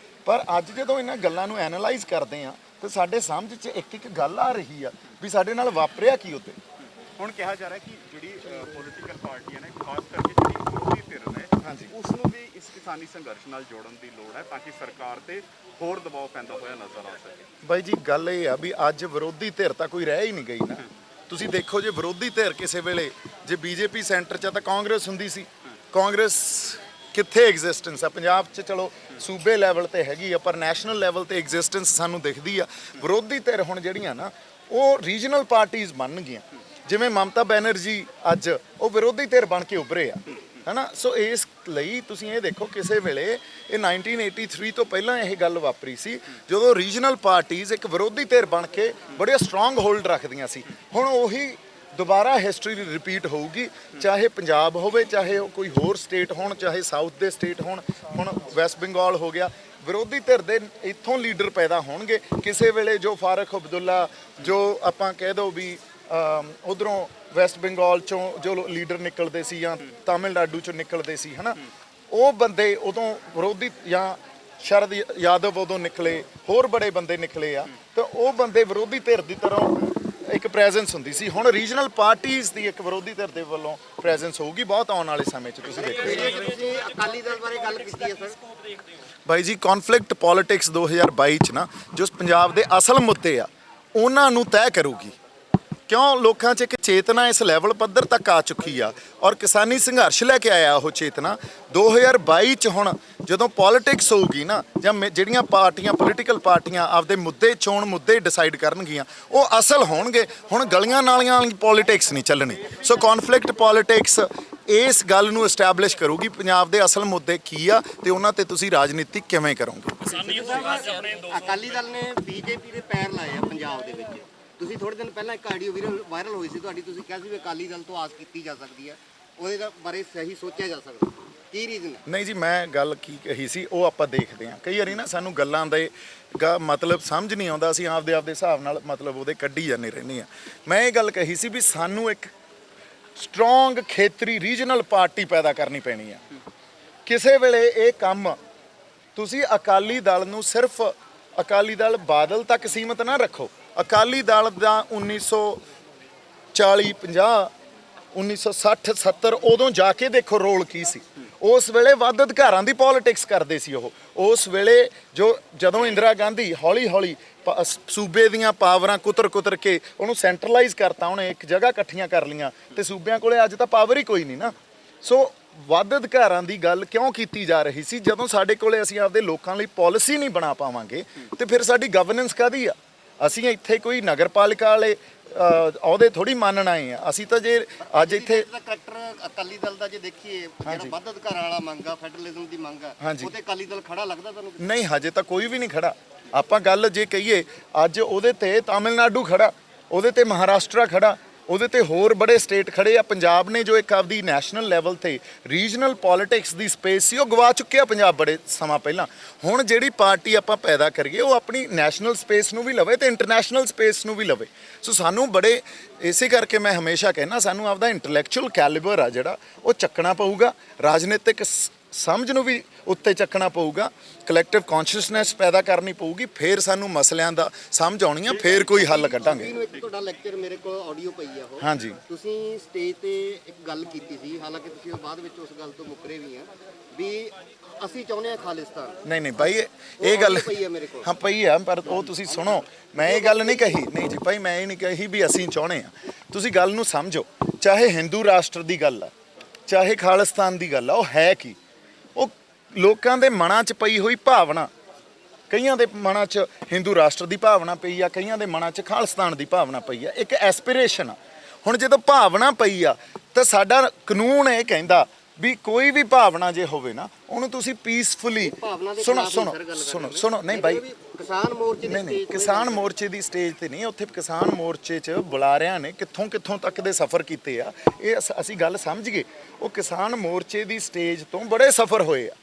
ਪਰ ਅੱਜ ਜਦੋਂ ਇਹਨਾਂ ਗੱਲਾਂ ਨੂੰ ਐਨਾਲਾਈਜ਼ ਕਰਦੇ ਆ, ਤੇ ਸਾਡੇ ਸਮਝ 'ਚ ਇੱਕ ਗੱਲ ਆ ਰਹੀ ਆ ਵੀ ਸਾਡੇ ਨਾਲ ਵਾਪਰਿਆ ਕੀ ਉੱਤੇ। ਹੁਣ ਕਿਹਾ ਜਾ ਰਿਹਾ ਕਿ ਜਿਹੜੀ ਪੋਲੀਟੀਕਲ ਪਾਰਟੀਆਂ ਨੇ, ਖਾਸ ਕਰਕੇ ਜਿਹੜੀ ਵਿਰੋਧੀ ਧਿਰ ਨੇ, ਹਾਂਜੀ। ਉਸ ਨੂੰ ਵੀ ਇਸ ਕਿਸਾਨੀ ਸੰਘਰਸ਼ ਨਾਲ ਜੋੜਨ ਦੀ ਲੋੜ ਹੈ ਤਾਂ ਕਿ ਸਰਕਾਰ ਤੇ ਹੋਰ ਦਬਾਅ ਪੈਂਦਾ ਹੋਇਆ ਨਜ਼ਰ ਆ ਸਕੇ। ਬਾਈ ਜੀ ਗੱਲ ਇਹ ਆ ਵੀ ਅੱਜ ਵਿਰੋਧੀ ਧਿਰ ਤਾਂ ਕੋਈ ਰਹਿ ਹੀ ਨਹੀਂ ਗਈ ਨਾ। ਤੁਸੀਂ ਦੇਖੋ ਜੇ ਵਿਰੋਧੀ ਧਿਰ ਕਿਸੇ ਵੇਲੇ ਜੇ ਬੀਜੇਪੀ ਸੈਂਟਰ 'ਚ ਤਾਂ ਕਾਂਗਰਸ ਹੁੰਦੀ ਸੀ, ਕਾਂਗਰਸ ਕਿੱਥੇ ਐਗਜ਼ਿਸਟੈਂਸ ਆ ਪੰਜਾਬ 'ਚ, ਚਲੋ ਸੂਬੇ ਲੈਵਲ ਤੇ ਹੈਗੀ ਆ ਪਰ ਨੈਸ਼ਨਲ ਲੈਵਲ ਤੇ ਐਗਜ਼ਿਸਟੈਂਸ ਸਾਨੂੰ ਦਿਖਦੀ ਆ। ਵਿਰੋਧੀ ਧਿਰ ਹੁਣ ਜਿਹੜੀਆਂ ਨਾ ਉਹ ਰੀਜਨਲ ਪਾਰਟੀਆਂ ਬਣ ਗਈਆਂ, ਜਿਵੇਂ ਮਮਤਾ ਬੈਨਰਜੀ ਅੱਜ ਉਹ ਵਿਰੋਧੀ ਧਿਰ ਬਣ ਕੇ ਉੱਭਰੇ ਆ, ਹੈਨਾ। ਸੋ ਇਸ ਲਈ ਤੁਸੀਂ ਇਹ ਦੇਖੋ ਕਿਸੇ ਵੇਲੇ ਇਹ 1983 ਤੋਂ ਪਹਿਲਾਂ ਇਹ ਗੱਲ ਵਾਪਰੀ ਸੀ ਜਦੋਂ ਰੀਜਨਲ ਪਾਰਟੀਆਂ ਇੱਕ ਵਿਰੋਧੀ ਧਿਰ ਬਣ ਕੇ ਬੜੇ ਸਟਰੋਂਗ ਹੋਲਡ ਰੱਖਦੀਆਂ ਸੀ। ਹੁਣ ਉਹੀ ਦੁਬਾਰਾ ਹਿਸਟਰੀ ਰਿਪੀਟ ਹੋਊਗੀ, ਚਾਹੇ ਪੰਜਾਬ ਹੋਵੇ, ਚਾਹੇ ਉਹ ਕੋਈ ਹੋਰ ਸਟੇਟ ਹੋਣ, ਚਾਹੇ ਸਾਊਥ ਦੇ ਸਟੇਟ ਹੋਣ। ਹੁਣ ਵੈਸਟ ਬੰਗਾਲ ਹੋ ਗਿਆ, ਵਿਰੋਧੀ ਧਿਰ ਦੇ ਇੱਥੋਂ ਲੀਡਰ ਪੈਦਾ ਹੋਣਗੇ। ਕਿਸੇ ਵੇਲੇ ਜੋ ਫਾਰਕ ਅਬਦੁੱਲਾ, ਜੋ ਆਪਾਂ ਕਹਿ ਦੋ ਵੀ ਉਧਰੋਂ ਵੈਸਟ ਬੰਗਾਲ ਚੋਂ ਜੋ ਲੀਡਰ ਨਿਕਲਦੇ ਸੀ ਜਾਂ ਤਾਮਿਲਨਾਡੂ ਚੋਂ ਨਿਕਲਦੇ ਸੀ, ਹਨਾ, ਉਹ ਬੰਦੇ ਉਦੋਂ ਵਿਰੋਧੀ, ਜਾਂ ਸ਼ਰਦ ਯਾਦਵ ਉਦੋਂ ਨਿਕਲੇ, ਹੋਰ ਬੜੇ ਬੰਦੇ ਨਿਕਲੇ ਆ, ਤਾਂ ਉਹ ਬੰਦੇ ਵਿਰੋਧੀ ਧਿਰ ਦੀ ਤਰ੍ਹਾਂ ਇੱਕ ਪ੍ਰੈਜ਼ੈਂਸ ਹੁੰਦੀ ਸੀ। ਹੁਣ ਰੀਜਨਲ ਪਾਰਟੀਆਂ ਦੀ ਇੱਕ ਵਿਰੋਧੀ ਧਿਰ ਦੇ ਵੱਲੋਂ ਪ੍ਰੈਜ਼ੈਂਸ ਹੋਊਗੀ ਬਹੁਤ ਆਉਣ ਵਾਲੇ ਸਮੇਂ 'ਚ। ਤੁਸੀਂ ਦੇਖੋ ਤੁਸੀਂ ਅਕਾਲੀ ਦਲ ਬਾਰੇ ਗੱਲ ਕੀਤੀ ਹੈ ਸਰ। ਬਾਈ ਜੀ ਕੌਨਫਲਿਕਟ ਪੋਲਿਟਿਕਸ 2022 'ਚ ਨਾ ਜੋ ਪੰਜਾਬ ਦੇ ਅਸਲ ਮੁੱਦੇ ਆ ਉਹਨਾਂ ਨੂੰ ਤੈਅ ਕਰੂਗੀ, ਕਿਉਂ ਲੋਕਾਂ 'ਚ ਇੱਕ ਚੇਤਨਾ ਇਸ ਲੈਵਲ ਪੱਧਰ ਤੱਕ ਆ ਚੁੱਕੀ ਆ ਔਰ ਕਿਸਾਨੀ ਸੰਘਰਸ਼ ਲੈ ਕੇ ਆਇਆ ਉਹ ਚੇਤਨਾ। 2022 'ਚ ਹੁਣ ਜਦੋਂ ਪੋਲਿਟਿਕਸ ਹੋਊਗੀ ਨਾ, ਜਾਂ ਜਿਹੜੀਆਂ ਪਾਰਟੀਆਂ ਪੋਲੀਟੀਕਲ ਪਾਰਟੀਆਂ ਆਪਦੇ ਮੁੱਦੇ, ਚੋਣ ਮੁੱਦੇ ਡਿਸਾਈਡ ਕਰਨਗੀਆਂ, ਉਹ ਅਸਲ ਹੋਣਗੇ। ਹੁਣ ਗਲੀਆਂ ਨਾਲੀਆਂ ਵਾਲੀ ਪੋਲਿਟਿਕਸ ਨਹੀਂ ਚੱਲਣੀ। ਸੋ ਕੌਨਫਲਿਕਟ ਪੋਲਿਟਿਕਸ ਇਸ ਗੱਲ ਨੂੰ ਐਸਟੈਬਲਿਸ਼ ਕਰੂਗੀ ਪੰਜਾਬ ਦੇ ਅਸਲ ਮੁੱਦੇ ਕੀ ਆ ਤੇ ਉਹਨਾਂ ਤੇ ਤੁਸੀਂ ਰਾਜਨੀਤੀ ਕਿਵੇਂ ਕਰੋਗੇ। ਅਕਾਲੀ ਦਲ ਨੇ ਬੀਜੇਪੀ ਦੇ ਪੈਰ ਲਾਏ ਆ ਪੰਜਾਬ ਦੇ ਵਿੱਚ। ਤੁਸੀਂ ਥੋੜੇ ਦਿਨ ਪਹਿਲਾਂ ਇੱਕ ਆਡੀਓ ਵਾਇਰਲ ਹੋਈ ਸੀ ਤੁਹਾਡੀ, ਤੁਸੀਂ ਕਿਹਾ ਸੀ ਵੀ ਅਕਾਲੀ ਦਲ ਤੋਂ ਆਸ ਕੀਤੀ ਜਾ ਸਕਦੀ ਹੈ, ਉਹਦੇ ਬਾਰੇ ਸਹੀ ਸੋਚਿਆ ਜਾ ਸਕਦਾ, ਕੀ ਰੀਜ਼ਨ ਹੈ? ਨਹੀਂ ਜੀ, ਮੈਂ ਗੱਲ ਕੀ ਕਹੀ ਸੀ ਉਹ ਆਪਾਂ ਦੇਖਦੇ ਹਾਂ। ਕਈ ਵਾਰੀ ਨਾ ਸਾਨੂੰ ਗੱਲਾਂ ਦੇ ਮਤਲਬ ਸਮਝ ਨਹੀਂ ਆਉਂਦਾ, ਅਸੀਂ ਆਪਦੇ ਹਿਸਾਬ ਨਾਲ ਮਤਲਬ ਉਹਦੇ ਕੱਢੀ ਜਾਂਦੇ ਰਹਿੰਦੇ ਆ। ਮੈਂ ਇਹ ਗੱਲ ਕਹੀ ਸੀ ਵੀ ਸਾਨੂੰ ਇੱਕ ਸਟਰੋਂਗ ਖੇਤਰੀ ਰੀਜਨਲ ਪਾਰਟੀ ਪੈਦਾ ਕਰਨੀ ਪੈਣੀ ਆ। ਕਿਸੇ ਵੇਲੇ ਇਹ ਕੰਮ ਤੁਸੀਂ ਅਕਾਲੀ ਦਲ ਨੂੰ ਸਿਰਫ ਅਕਾਲੀ ਦਲ ਬਾਦਲ ਤੱਕ ਸੀਮਤ ਨਾ ਰੱਖੋ। ਅਕਾਲੀ ਦਲ ਦਾ 1940 50 1960 70 ਉਦੋਂ ਜਾ ਕੇ ਦੇਖੋ ਰੋਲ ਕੀ ਸੀ। ਉਸ ਵੇਲੇ ਵੱਧ ਅਧਿਕਾਰਾਂ ਦੀ ਪੋਲਿਟਿਕਸ ਕਰਦੇ ਸੀ ਉਹ। ਉਸ ਵੇਲੇ ਜਦੋਂ ਇੰਦਰਾ ਗਾਂਧੀ ਹੌਲੀ ਹੌਲੀ ਸੂਬੇ ਦੀਆਂ ਪਾਵਰਾਂ ਕੁਤਰ ਕੇ ਉਹਨੂੰ ਸੈਂਟਰਲਾਈਜ਼ ਕਰਤਾ, ਉਹਨੇ ਇੱਕ ਜਗ੍ਹਾ ਇਕੱਠੀਆਂ ਕਰ ਲਈਆਂ ਤੇ ਸੂਬਿਆਂ ਕੋਲੇ ਅੱਜ ਤਾਂ ਪਾਵਰ ਹੀ ਕੋਈ ਨਹੀਂ ਨਾ। ਸੋ ਵੱਧ ਅਧਿਕਾਰਾਂ ਦੀ ਗੱਲ ਕਿਉਂ ਕੀਤੀ ਜਾ ਰਹੀ ਸੀ? ਜਦੋਂ ਸਾਡੇ ਕੋਲੇ ਅਸੀਂ ਆਪਦੇ ਲੋਕਾਂ ਲਈ ਪਾਲਿਸੀ ਨਹੀਂ ਬਣਾ ਪਾਵਾਂਗੇ ਤੇ ਫਿਰ ਸਾਡੀ ਗਵਰਨੈਂਸ ਕਾਹਦੀ ਆ? ਅਸੀਂ ਇੱਥੇ ਕੋਈ ਨਗਰਪਾਲਿਕਾ ਵਾਲੇ ਅਹੁਦੇ ਥੋੜੀ ਮੰਨਣ ਆਏ ਆ। ਅਸੀਂ ਤਾਂ ਜੇ ਅੱਜ ਇੱਥੇ ਕਰੈਕਟਰ ਅਕਾਲੀ ਦਲ ਦਾ ਜੇ ਦੇਖੀਏ, ਜਿਹੜਾ ਵੱਧ ਅਧਿਕਾਰਾਂ ਵਾਲਾ ਮੰਗ ਆ, ਫੈਡਰਲਿਜ਼ਮ ਦੀ ਮੰਗ ਆ, ਉਹ ਤੇ ਅਕਾਲੀ ਦਲ ਖੜਾ ਲੱਗਦਾ ਤੁਹਾਨੂੰ? ਨਹੀਂ, ਹਜੇ ਤਾਂ ਕੋਈ ਵੀ ਨਹੀਂ ਖੜਾ। ਆਪਾਂ ਗੱਲ ਜੇ ਕਹੀਏ ਅੱਜ ਉਹਦੇ ਤੇ ਤਾਮਿਲਨਾਡੂ ਖੜਾ, ਉਹਦੇ ਤੇ ਮਹਾਰਾਸ਼ਟਰ ਖੜਾ, ਉਹਦੇ ਤੇ ਹੋਰ ਬੜੇ ਸਟੇਟ ਖੜੇ ਆ। ਪੰਜਾਬ ਨੇ ਜੋ ਇੱਕ ਆਪਦੀ ਨੈਸ਼ਨਲ ਲੈਵਲ ਤੇ ਰੀਜਨਲ ਪੋਲਿਟਿਕਸ ਦੀ ਸਪੇਸ ਸੀ ਉਹ ਗਵਾ ਚੁੱਕਿਆ ਪੰਜਾਬ ਬੜੇ ਸਮਾਂ ਪਹਿਲਾਂ। ਹੁਣ ਜਿਹੜੀ ਪਾਰਟੀ ਆਪਾਂ ਪੈਦਾ ਕਰੀਏ ਉਹ ਆਪਣੀ ਨੈਸ਼ਨਲ ਸਪੇਸ ਨੂੰ ਵੀ ਲਵੇ ਤੇ ਇੰਟਰਨੈਸ਼ਨਲ ਸਪੇਸ ਨੂੰ ਵੀ ਲਵੇ। ਸੋ ਸਾਨੂੰ ਬੜੇ ਇਸੇ ਕਰਕੇ ਮੈਂ ਹਮੇਸ਼ਾ ਕਹਿੰਦਾ ਸਾਨੂੰ ਆਪਦਾ ਇੰਟੈਲੈਕਚੁਅਲ ਕੈਲੀਬਰ ਆ ਜਿਹੜਾ ਉਹ ਚੱਕਣਾ ਪਊਗਾ, ਰਾਜਨੀਤਿਕ ਸਮਝ ਨੂੰ ਵੀ ਉੱਤੇ ਚੱਕਣਾ ਪਊਗਾ, ਕਲੈਕਟਿਵ ਕੌਨਸ਼ੀਅਸਨੈਸ ਪੈਦਾ ਕਰਨੀ ਪਊਗੀ, ਫਿਰ ਸਾਨੂੰ ਮਸਲਿਆਂ ਦਾ ਸਮਝ ਆਉਣੀ ਆ, ਫਿਰ ਕੋਈ ਹੱਲ ਕੱਢਾਂਗੇ। ਇੱਕ ਤੁਹਾਡਾ ਲੈਕਚਰ ਮੇਰੇ ਕੋਲ ਆਡੀਓ ਪਈ ਆ ਉਹ। ਹਾਂਜੀ। ਤੁਸੀਂ ਸਟੇਜ ਤੇ ਇੱਕ ਗੱਲ ਕੀਤੀ ਸੀ, ਹਾਲਾਂਕਿ ਤੁਸੀਂ ਬਾਅਦ ਵਿੱਚ ਉਸ ਗੱਲ ਤੋਂ ਮੁੱਕਰੇ ਵੀ ਆ, ਵੀ ਅਸੀਂ ਚਾਹੁੰਦੇ ਆ ਖਾਲਿਸਤਾਨ। ਨਹੀਂ ਭਾਈ ਇਹ ਗੱਲ ਪਈ ਆ ਮੇਰੇ ਕੋਲ। ਹਾਂ ਪਈ ਆ, ਪਰ ਉਹ ਤੁਸੀਂ ਸੁਣੋ, ਮੈਂ ਇਹ ਗੱਲ ਨਹੀਂ ਕਹੀ। ਨਹੀਂ ਜੀ ਭਾਈ, ਮੈਂ ਇਹ ਨਹੀਂ ਕਹੀ ਵੀ ਅਸੀਂ ਚਾਹੁੰਦੇ ਆ। ਤੁਸੀਂ ਗੱਲ ਨੂੰ ਸਮਝੋ। ਚਾਹੇ ਹਿੰਦੂ ਰਾਸ਼ਟਰ ਦੀ ਗੱਲ ਆ, ਚਾਹੇ ਖਾਲਿਸਤਾਨ ਦੀ ਗੱਲ ਆ, ਉਹ ਹੈ ਕੀ? ਉਹ ਲੋਕਾਂ ਦੇ ਮਨਾਂ 'ਚ ਪਈ ਹੋਈ ਭਾਵਨਾ। ਕਈਆਂ ਦੇ ਮਨਾਂ 'ਚ ਹਿੰਦੂ ਰਾਸ਼ਟਰ ਦੀ ਭਾਵਨਾ ਪਈ ਆ, ਕਈਆਂ ਦੇ ਮਨਾਂ 'ਚ ਖਾਲਿਸਤਾਨ ਦੀ ਭਾਵਨਾ ਪਈ ਆ। ਇੱਕ ਐਸਪੀਰੇਸ਼ਨ ਆ। ਹੁਣ ਜਦੋਂ ਭਾਵਨਾ ਪਈ ਆ ਤਾਂ ਸਾਡਾ ਕਾਨੂੰਨ ਇਹ ਕਹਿੰਦਾ ਵੀ ਕੋਈ ਵੀ ਭਾਵਨਾ ਜੇ ਹੋਵੇ ਨਾ ਉਹਨੂੰ ਤੁਸੀਂ ਪੀਸਫੁਲੀ ਸੁਣੋ। ਨਹੀਂ ਬਾਈ, ਕਿਸਾਨ ਮੋਰਚੇ ਦੀ ਨਹੀਂ, ਕਿਸਾਨ ਮੋਰਚੇ ਦੀ ਸਟੇਜ ਤੇ ਨਹੀਂ, ਉੱਥੇ ਕਿਸਾਨ ਮੋਰਚੇ 'ਚ ਬੁਲਾਰਿਆਂ ਨੇ ਕਿੱਥੋਂ ਤੱਕ ਦੇ ਸਫ਼ਰ ਕੀਤੇ ਆ, ਇਹ ਅਸੀਂ ਗੱਲ ਸਮਝ ਗਏ। ਉਹ ਕਿਸਾਨ ਮੋਰਚੇ ਦੀ ਸਟੇਜ ਤੋਂ ਬੜੇ ਸਫ਼ਰ ਹੋਏ ਆ,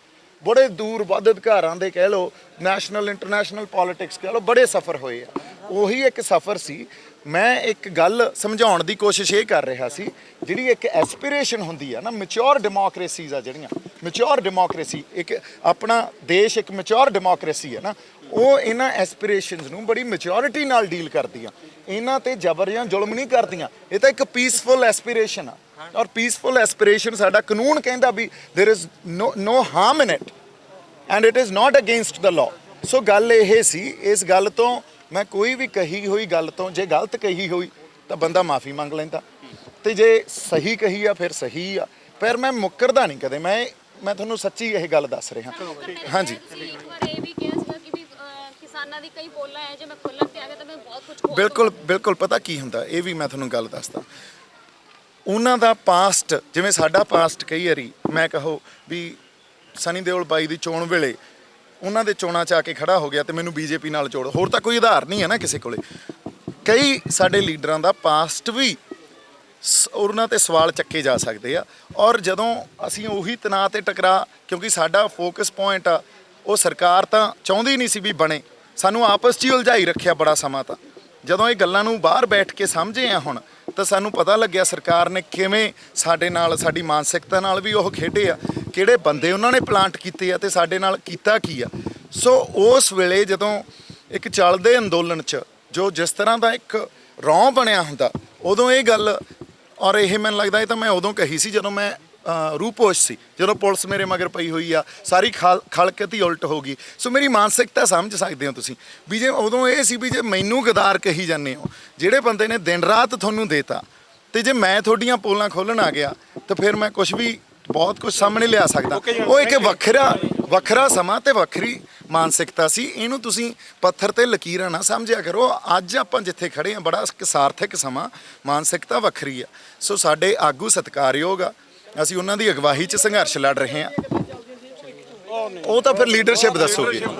ਬੜੇ ਦੂਰ ਵੱਧ ਅਧਿਕਾਰਾਂ ਦੇ ਕਹਿ ਲਓ, ਨੈਸ਼ਨਲ ਇੰਟਰਨੈਸ਼ਨਲ ਪੋਲਿਟਿਕਸ ਕਹਿ ਲਓ, ਬੜੇ ਸਫ਼ਰ ਹੋਏ ਆ। ਉਹੀ ਇੱਕ ਸਫ਼ਰ ਸੀ। ਮੈਂ ਇੱਕ ਗੱਲ ਸਮਝਾਉਣ ਦੀ ਕੋਸ਼ਿਸ਼ ਇਹ ਕਰ ਰਿਹਾ ਸੀ, ਜਿਹੜੀ ਇੱਕ ਐਸਪੀਰੇਸ਼ਨ ਹੁੰਦੀ ਆ ਨਾ, ਮੈਚੁਰ ਡੈਮੋਕ੍ਰੇਸੀਜ਼ ਆ ਜਿਹੜੀਆਂ, ਮੈਚੁਰ ਡੈਮੋਕ੍ਰੇਸੀ, ਇੱਕ ਆਪਣਾ ਦੇਸ਼ ਇੱਕ ਮੈਚੁਰ ਡੈਮੋਕ੍ਰੇਸੀ ਹੈ ਨਾ, ਉਹ ਇਹਨਾਂ ਐਸਪੀਰੇਸ਼ਨਸ ਨੂੰ ਬੜੀ ਮੈਚੁਰਿਟੀ ਨਾਲ ਡੀਲ ਕਰਦੀਆਂ, ਇਹਨਾਂ ਤੇ ਜ਼ਬਰ ਜਾਂ ਜ਼ੁਲਮ ਨਹੀਂ ਕਰਦੀਆਂ। ਇਹ ਤਾਂ ਇੱਕ ਪੀਸਫੁਲ ਐਸਪੀਰੇਸ਼ਨ ਆ, ਔਰ ਪੀਸਫੁਲ ਐਸਪੀਰੇਸ਼ਨ ਸਾਡਾ ਕਾਨੂੰਨ ਕਹਿੰਦਾ ਵੀ there is no harm in it and it is not against the law। ਸੋ ਗੱਲ ਇਹ ਸੀ, ਇਸ ਗੱਲ ਤੋਂ ਮੈਂ ਕੋਈ ਵੀ ਕਹੀ ਹੋਈ ਗੱਲ ਤੋਂ ਜੇ ਗਲਤ ਕਹੀ ਹੋਈ ਤਾਂ ਬੰਦਾ ਮਾਫੀ ਮੰਗ ਲੈਂਦਾ, ਤੇ ਜੇ ਸਹੀ ਕਹੀ ਆ ਫਿਰ ਸਹੀ ਆ, ਪਰ ਮੈਂ ਮੁੱਕਰਦਾ ਨਹੀਂ ਕਦੇ। ਮੈਂ ਤੁਹਾਨੂੰ ਸੱਚੀ ਇਹ ਗੱਲ ਦੱਸ ਰਿਹਾ। ਹਾਂਜੀ, ਤੁਸੀਂ ਇੱਕ ਵਾਰ ਇਹ ਵੀ ਕਿਹਾ ਸੀਗਾ ਕਿ ਵੀ ਕਿਸਾਨਾਂ ਦੀ ਕਈ ਬੋਲਾਂ ਹੈ ਜੇ ਮੈਂ ਖੋਲਣ ਤੇ ਆ ਗਿਆ ਤਾਂ ਮੈਂ ਬਹੁਤ ਕੁਝ ਖੋ ਬਿਲਕੁਲ ਬਿਲਕੁਲ ਪਤਾ ਕੀ ਹੁੰਦਾ, ਇਹ ਵੀ ਮੈਂ ਤੁਹਾਨੂੰ ਗੱਲ ਦੱਸਦਾ। ਉਹਨਾਂ ਦਾ ਪਾਸਟ, ਜਿਵੇਂ ਸਾਡਾ ਪਾਸਟ ਕਈ ਵਾਰੀ ਮੈਂ ਕਹੋ ਵੀ ਸਨੀ ਦਿਓਲ ਬਾਈ ਦੀ ਚੋਣ ਵੇਲੇ ਉਹਨਾਂ ਦੇ ਚੋਣਾਂ 'ਚ ਆ ਕੇ ਖੜਾ ਹੋ ਗਿਆ ਤੇ ਮੈਨੂੰ ਬੀਜੇਪੀ ਨਾਲ ਜੋੜ, ਹੋਰ ਤਾਂ ਕੋਈ ਆਧਾਰ ਨਹੀਂ ਹੈ ਨਾ ਕਿਸੇ ਕੋਲੇ। ਕਈ ਸਾਡੇ ਲੀਡਰਾਂ ਦਾ ਪਾਸਟ ਵੀ ਉਹਨਾਂ ਤੇ ਸਵਾਲ ਚੱਕੇ ਜਾ ਸਕਦੇ ਆ, ਔਰ ਜਦੋਂ ਅਸੀਂ ਉਹੀ ਤਣਾਅ ਤੇ ਟਕਰਾ, ਕਿਉਂਕਿ ਸਾਡਾ ਫੋਕਸ ਪੁਆਇੰਟ ਆ ਉਹ ਸਰਕਾਰ ਤਾਂ ਚਾਹੁੰਦੀ ਨਹੀਂ ਸੀ ਵੀ ਬਣੇ, ਸਾਨੂੰ ਆਪਸ 'ਚ ਹੀ ਉਲਝਾਈ ਰੱਖਿਆ ਬੜਾ ਸਮਾਂ। ਤਾਂ ਜਦੋਂ ਇਹ ਗੱਲਾਂ ਨੂੰ ਬਾਹਰ ਬੈਠ ਕੇ ਸਮਝੇ ਆ ਹੁਣ, ਤਾਂ ਸਾਨੂੰ ਪਤਾ ਲੱਗਿਆ ਸਰਕਾਰ ਨੇ ਕਿਵੇਂ ਸਾਡੇ ਨਾਲ, ਸਾਡੀ ਮਾਨਸਿਕਤਾ ਨਾਲ ਵੀ ਉਹ ਖੇਡੇ ਆ, ਕਿਹੜੇ ਬੰਦੇ ਉਹਨਾਂ ਨੇ ਪਲਾਂਟ ਕੀਤੇ ਆ ਤੇ ਸਾਡੇ ਨਾਲ ਕੀਤਾ ਕੀ ਆ। ਸੋ ਉਸ ਵੇਲੇ ਜਦੋਂ ਇੱਕ ਚੱਲਦੇ ਅੰਦੋਲਨ 'ਚ ਜੋ ਜਿਸ ਤਰ੍ਹਾਂ ਦਾ ਇੱਕ ਰੌਂ ਬਣਿਆ ਹੁੰਦਾ, ਉਦੋਂ ਇਹ ਗੱਲ, ਔਰ ਇਹ ਮੈਨੂੰ ਲੱਗਦਾ ਇਹ ਤਾਂ ਮੈਂ ਉਦੋਂ ਕਹੀ ਸੀ ਜਦੋਂ ਮੈਂ ਰੂਪੋਸ਼ ਸੀ, ਜਦੋਂ ਪੁਲਿਸ ਮੇਰੇ ਮਗਰ ਪਈ ਹੋਈ ਆ, ਸਾਰੀ ਖਲਕਤ ਹੀ ਉਲਟ ਹੋ ਗਈ। ਸੋ ਮੇਰੀ ਮਾਨਸਿਕਤਾ ਸਮਝ ਸਕਦੇ ਹੋ ਤੁਸੀਂ ਵੀ ਜੇ ਉਦੋਂ ਇਹ ਸੀ ਵੀ ਜੇ ਮੈਨੂੰ ਗਦਾਰ ਕਹੀ ਜਾਂਦੇ ਹੋ, ਜਿਹੜੇ ਬੰਦੇ ਨੇ ਦਿਨ ਰਾਤ ਤੁਹਾਨੂੰ ਦੇਤਾ, ਤੇ ਜੇ ਮੈਂ ਤੁਹਾਡੀਆਂ ਪੋਲਾਂ ਖੋਲ੍ਹਣ ਆ ਗਿਆ ਤਾਂ ਫਿਰ ਮੈਂ ਕੁਝ ਵੀ ਬਹੁਤ ਕੁਝ ਸਾਹਮਣੇ ਲਿਆ ਸਕਦਾ। ਉਹ ਇੱਕ ਵੱਖਰਾ ਸਮਾਂ ਤੇ ਵੱਖਰੀ ਮਾਨਸਿਕਤਾ ਸੀ। ਇਹਨੂੰ ਤੁਸੀਂ ਪੱਥਰ ਤੇ ਲਕੀਰਾਂ ਨਾ ਸਮਝਿਆ ਕਰੋ। ਅੱਜ ਆਪਾਂ ਜਿੱਥੇ ਖੜੇ ਆ ਬੜਾ ਸਾਰਥਕ ਸਮਾਂ, ਮਾਨਸਿਕਤਾ ਵੱਖਰੀ ਆ। ਸੋ ਸਾਡੇ ਆਗੂ ਸਤਿਕਾਰਯੋਗ ਆ, ਅਸੀਂ ਉਹਨਾਂ ਦੀ ਅਗਵਾਈ 'ਚ ਸੰਘਰਸ਼ ਲੜ ਰਹੇ ਹਾਂ। ਉਹ ਤਾਂ ਫਿਰ ਲੀਡਰਸ਼ਿਪ ਦੱਸੋਗੇ।